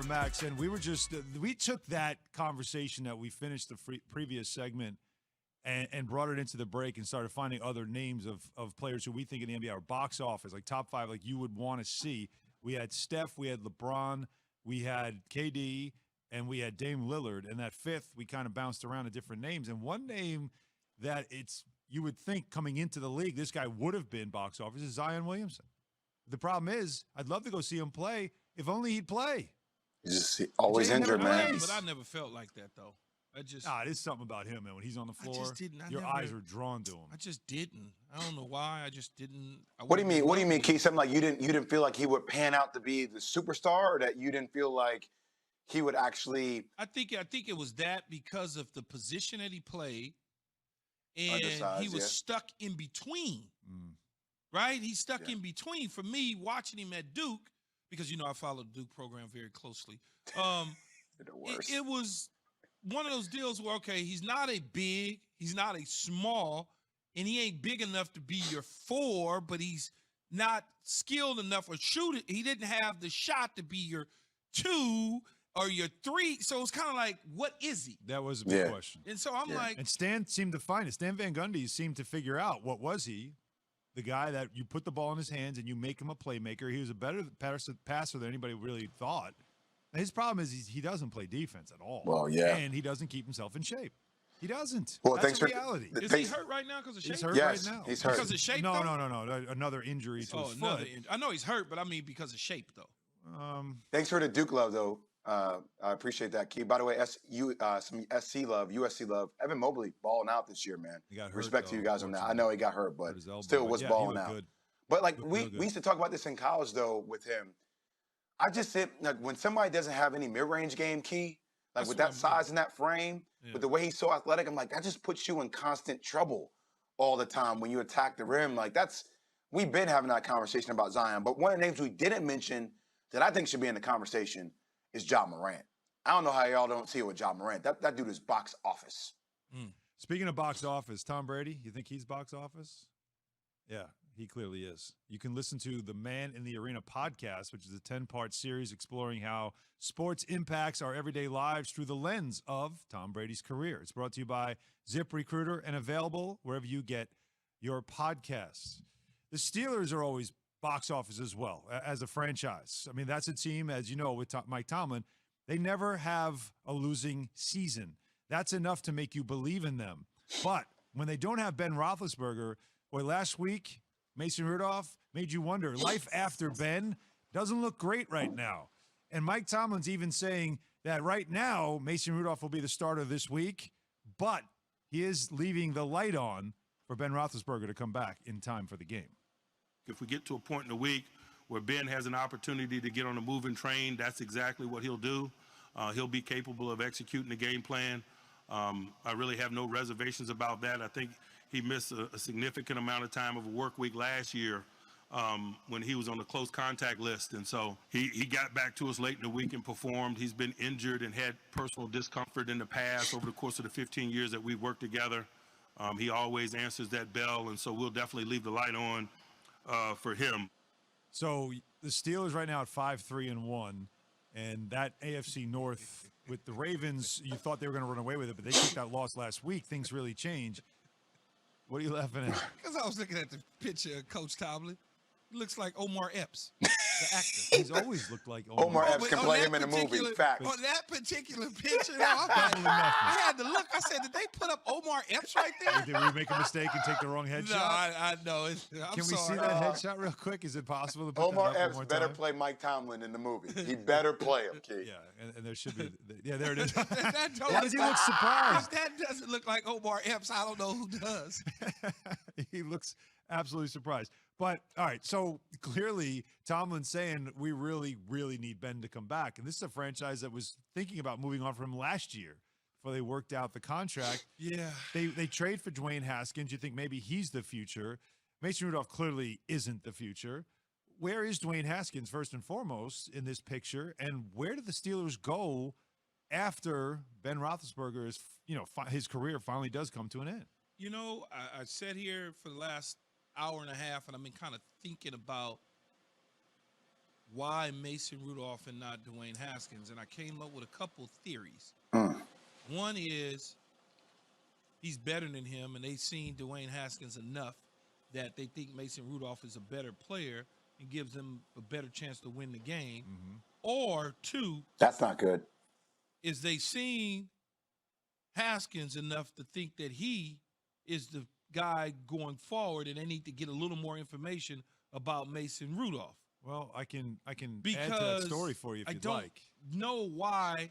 KJM Max, and we took that conversation that we finished the previous segment and brought it into the break and started finding other names of players who we think in the NBA are box office, like top 5, like you would want to see. We had Steph, we had LeBron, we had KD, and we had Dame Lillard. And that fifth, we kind of bounced around to different names. And one name that you would think coming into the league, this guy would have been box office is Zion Williamson. The problem is, I'd love to go see him play if only he'd play. He's just always injured, man. But I never felt like that, though. There's something about him, man. When he's on the floor, eyes are drawn to him. I just didn't. I don't know why. I just didn't. What do you mean? What do you mean, Keith? Something like you didn't feel like he would pan out to be the superstar, or that you didn't feel like he would actually? I think it was that because of the position that he played, and he was stuck in between. Right? He's stuck in between. For me, watching him at Duke, because I followed the Duke program very closely. It was one of those deals where, okay, he's not a big, he's not a small, and he ain't big enough to be your 4, but he's not skilled enough or shoot it. He didn't have the shot to be your 2 or your 3. So it's kind of like, what is he? That was a big question. And so I'm like. And Stan seemed to find it. Stan Van Gundy seemed to figure out what was he. The guy that you put the ball in his hands and you make him a playmaker. He was a better passer than anybody really thought. His problem is he doesn't play defense at all. Well, yeah. And he doesn't keep himself in shape. He doesn't. Well, that's a reality. Is he hurt right now because of shape? He's hurt right now. He's hurt. Because of shape, No. though? Another injury to his foot. I know he's hurt, but I mean because of shape, though. Thanks for the Duke love, though. I appreciate that, Keith. By the way, some SC love, USC love. Evan Mobley balling out this year, man. He got hurt, Respect to you guys on that. I know he got hurt, but still was balling out. Good. But like we used to talk about this in college, though, with him. I just said, like, when somebody doesn't have any mid-range game, Key, like with that size and that frame, with the way he's so athletic, I'm like, that just puts you in constant trouble all the time when you attack the rim. Like we've been having that conversation about Zion. But one of the names we didn't mention that I think should be in the conversation is Ja Morant. I don't know how y'all don't see it with Ja Morant. That dude is box office. Speaking of box office, Tom Brady, you think he's box office? Yeah, he clearly is. You can listen to the Man in the Arena podcast, which is a 10-part series exploring how sports impacts our everyday lives through the lens of Tom Brady's career. It's brought to you by ZipRecruiter and available wherever you get your podcasts. The Steelers are always box office as well as a franchise. I mean, that's a team, as you know, with Mike Tomlin, they never have a losing season. That's enough to make you believe in them. But when they don't have Ben Roethlisberger, boy, last week, Mason Rudolph made you wonder. Life after Ben doesn't look great right now. And Mike Tomlin's even saying that right now, Mason Rudolph will be the starter this week, but he is leaving the light on for Ben Roethlisberger to come back in time for the game. If we get to a point in the week where Ben has an opportunity to get on a moving train, that's exactly what he'll do. He'll be capable of executing the game plan. I really have no reservations about that. I think he missed a significant amount of time of a work week last year when he was on the close contact list. And so he got back to us late in the week and performed. He's been injured and had personal discomfort in the past over the course of the 15 years that we've worked together. He always answers that bell, and so we'll definitely leave the light on for him. So the Steelers right now at 5-3-1, and that AFC North with the Ravens, you thought they were going to run away with it, but they took that loss last week. Things really change. What are you laughing at? Because I was looking at the picture of Coach Tomlin. He looks like Omar Epps, the actor. He's always looked like Omar Epps can play him in a movie. Facts. On that particular picture, I had to look. I said, did they put up Omar Epps right there? Did we make a mistake and take the wrong headshot? No, I know. Can we see that headshot real quick? Is it possible to put Omar that up Epps one more better time? play Mike Tomlin in the movie. He better play him, Keith. Yeah, and there should be. Yeah, there it is. Why does he look surprised? If that doesn't look like Omar Epps, I don't know who does. He looks absolutely surprised. But, all right, so clearly Tomlin's saying we really, really need Ben to come back. And this is a franchise that was thinking about moving on from him last year before they worked out the contract. Yeah. They trade for Dwayne Haskins. You think maybe he's the future. Mason Rudolph clearly isn't the future. Where is Dwayne Haskins, first and foremost, in this picture? And where do the Steelers go after Ben Roethlisberger is, his career finally does come to an end? I sat here for the last hour and a half, and I've been kind of thinking about why Mason Rudolph and not Dwayne Haskins, and I came up with a couple theories. One is he's better than him, and they've seen Dwayne Haskins enough that they think Mason Rudolph is a better player and gives them a better chance to win the game. Or two, that's not good, is they seen Haskins enough to think that he is the guy going forward, and they need to get a little more information about Mason Rudolph. Well, I can Because add to that story for you if you'd like. Know why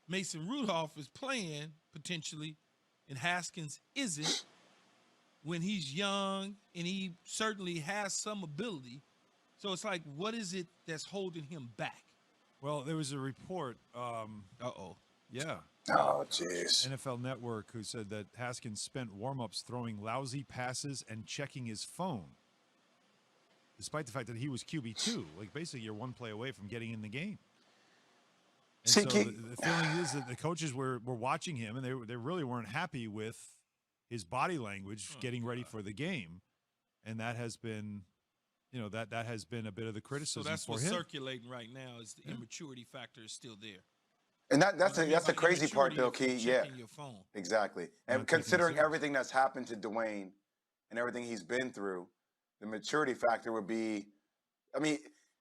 Mason Rudolph is playing potentially and Haskins isn't when he's young and he certainly has some ability. So it's like, what is it that's holding him back? Well, there was a report. Yeah. Oh, jeez. NFL Network, who said that Haskins spent warm-ups throwing lousy passes and checking his phone, despite the fact that he was QB2. Like, basically, you're one play away from getting in the game. And so the feeling is that the coaches were watching him, and they really weren't happy with his body language getting ready for the game. And that has been, that has been a bit of the criticism for him. So that's what's circulating right now is the immaturity factor is still there. And that's the crazy part, though, Key. Yeah, your phone. Exactly. And considering everything that's happened to Dwayne and everything he's been through, the maturity factor would be, I mean,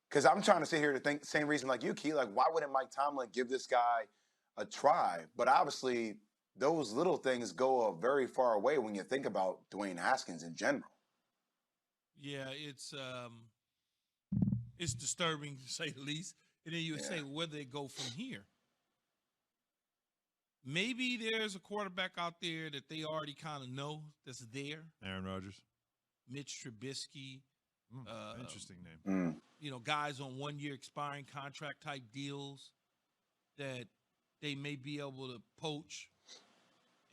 because I'm trying to sit here to think same reason like you, Key. Like, why wouldn't Mike Tomlin give this guy a try? But obviously, those little things go a very far away when you think about Dwayne Haskins in general. Yeah, it's disturbing to say the least. And then you would say, where do they go from here? Maybe there's a quarterback out there that they already kind of know that's there. Aaron Rodgers. Mitch Trubisky. Interesting name. Guys on 1-year expiring contract type deals that they may be able to poach.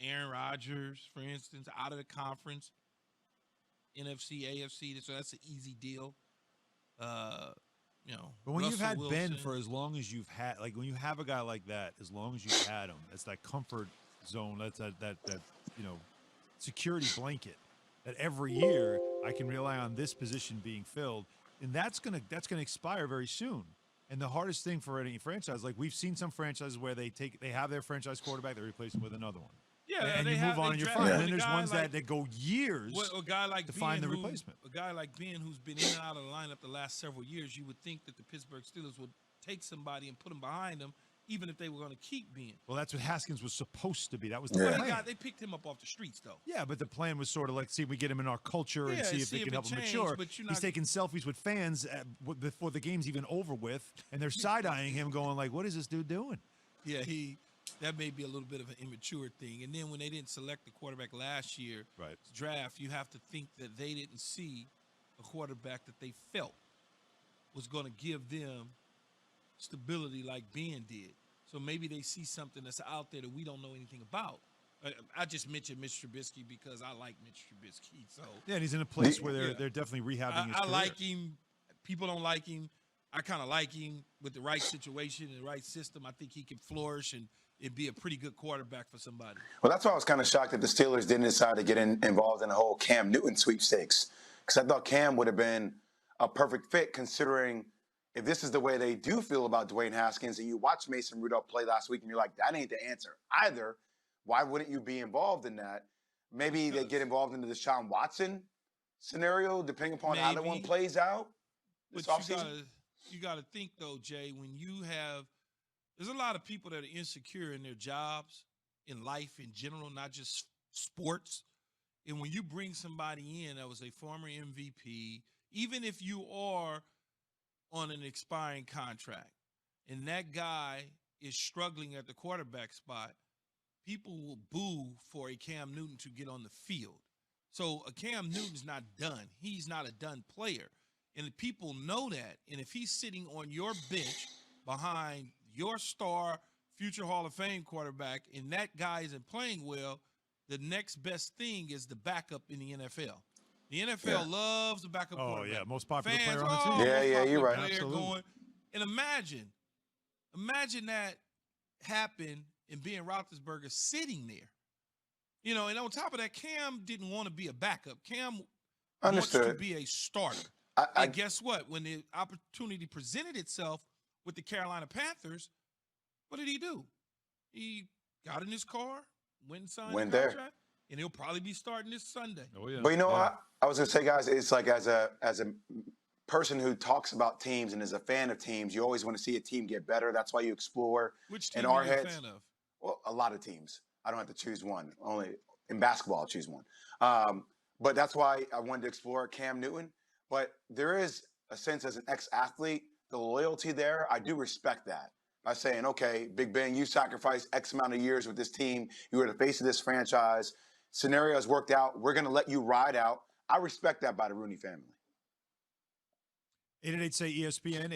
Aaron Rodgers, for instance, out of the conference. NFC, AFC, so that's an easy deal. But when you've had Wilson, Ben for as long as you've had, like when you have a guy like that, as long as you've had him, it's that comfort zone. That's that security blanket that every year I can rely on this position being filled, and that's gonna expire very soon. And the hardest thing for any franchise, like we've seen some franchises where they have their franchise quarterback, they replace him with another one. Yeah, and you move on and you're fine. And then there's ones that go years to find the replacement. A guy like Ben, who's been in and out of the lineup the last several years, you would think that the Pittsburgh Steelers would take somebody and put him behind them, even if they were going to keep Ben. Well, that's what Haskins was supposed to be. That was the plan. They picked him up off the streets, though. Yeah, but the plan was sort of like, see if we get him in our culture and see if they can help him mature. He's taking selfies with fans before the game's even over with, and they're side-eyeing him going like, what is this dude doing? Yeah, that may be a little bit of an immature thing. And then when they didn't select the quarterback last year, draft, you have to think that they didn't see a quarterback that they felt was going to give them stability like Ben did. So maybe they see something that's out there that we don't know anything about. I just mentioned Mitch Trubisky because I like Mitch Trubisky. So yeah, and he's in a place where they're definitely rehabbing his career. I like him. People don't like him. I kind of like him with the right situation and the right system. I think he can flourish and it'd be a pretty good quarterback for somebody. Well, that's why I was kind of shocked that the Steelers didn't decide to get involved in the whole Cam Newton sweepstakes, because I thought Cam would have been a perfect fit, considering if this is the way they do feel about Dwayne Haskins, and you watch Mason Rudolph play last week and you're like, that ain't the answer either, why wouldn't you be involved in that? Maybe they get involved into the Deshaun Watson scenario, depending upon how the one plays out. But you got to think, though, Jay, when you have – there's a lot of people that are insecure in their jobs, in life in general, not just sports. And when you bring somebody in that was a former MVP, even if you are on an expiring contract and that guy is struggling at the quarterback spot, people will boo for a Cam Newton to get on the field. So a Cam Newton's not done. He's not a done player. And people know that. And if he's sitting on your bench behind your star future Hall of Fame quarterback and that guy isn't playing well, the next best thing is the backup in the NFL. The NFL loves the backup quarterback. Oh, yeah, most popular player on the team. Yeah, you're right. Absolutely. And imagine that happened and Ben Roethlisberger sitting there. And on top of that, Cam didn't want to be a backup. Cam wants to be a starter. And guess what? When the opportunity presented itself with the Carolina Panthers, what did he do? He got in his car, went and signed a contract, and he'll probably be starting this Sunday. Oh, yeah. But you know what? I was going to say, guys, it's like as a person who talks about teams and is a fan of teams, you always want to see a team get better. That's why you explore. Which team are you a fan of? Well, a lot of teams. I don't have to choose one. Only in basketball, I'll choose one. But that's why I wanted to explore Cam Newton. But there is a sense as an ex-athlete, the loyalty there, I do respect that. By saying, okay, Big Ben, you sacrificed X amount of years with this team. You were the face of this franchise. Scenario has worked out. We're going to let you ride out. I respect that by the Rooney family. 888-SAY-ESPN,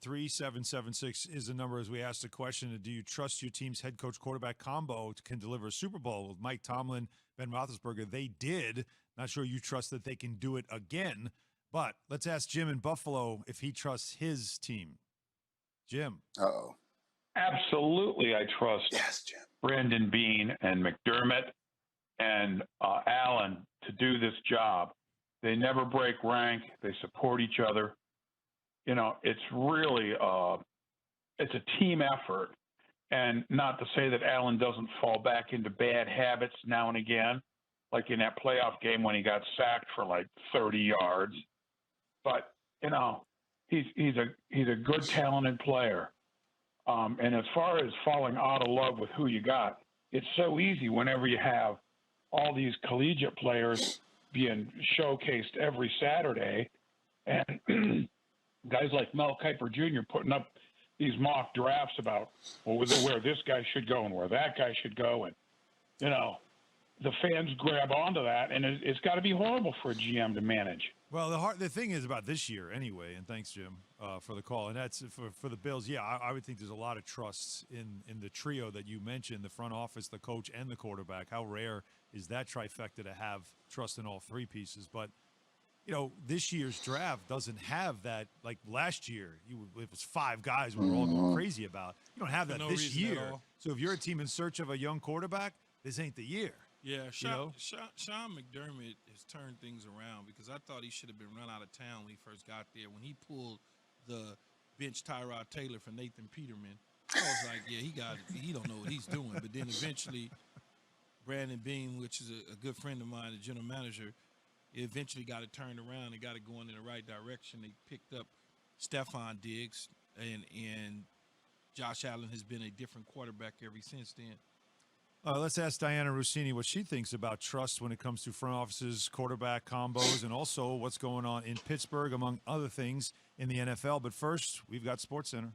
888-729-3776 is the number as we ask the question, do you trust your team's head coach quarterback combo can deliver a Super Bowl with Mike Tomlin, Ben Roethlisberger? They did. Not sure you trust that they can do it again. But let's ask Jim in Buffalo if he trusts his team. Jim. Uh-oh. Absolutely, I trust Jim. Brandon Beane and McDermott and Allen to do this job. They never break rank. They support each other. You know, it's really it's a team effort. And not to say that Allen doesn't fall back into bad habits now and again, like in that playoff game when he got sacked for like 30 yards. But, you know, he's a good, talented player. And as far as falling out of love with who you got, it's so easy whenever you have all these collegiate players being showcased every Saturday, and guys like Mel Kiper Jr. putting up these mock drafts about where this guy should go and where that guy should go, and you know, the fans grab onto that, and it's got to be horrible for a GM to manage. Well, the thing is about this year anyway, and thanks, Jim, for the call. And that's for the Bills. Yeah, I would think there's a lot of trust in the trio that you mentioned, the front office, the coach, and the quarterback. How rare is that trifecta to have trust in all three pieces? But, you know, this year's draft doesn't have that. Like last year, it was 5 guys we were all going crazy about. You don't have that this year. So if you're a team in search of a young quarterback, this ain't the year. Yeah, Sean McDermott has turned things around because I thought he should have been run out of town when he first got there. When he pulled the bench Tyrod Taylor for Nathan Peterman, I was like, yeah, he don't know what he's doing. But then eventually Brandon Beane, which is a good friend of mine, the general manager, eventually got it turned around and got it going in the right direction. They picked up Stephon Diggs, and Josh Allen has been a different quarterback ever since then. Let's ask Diana Rossini what she thinks about trust when it comes to front offices, quarterback combos, and also what's going on in Pittsburgh, among other things, in the NFL. But first, we've got SportsCenter.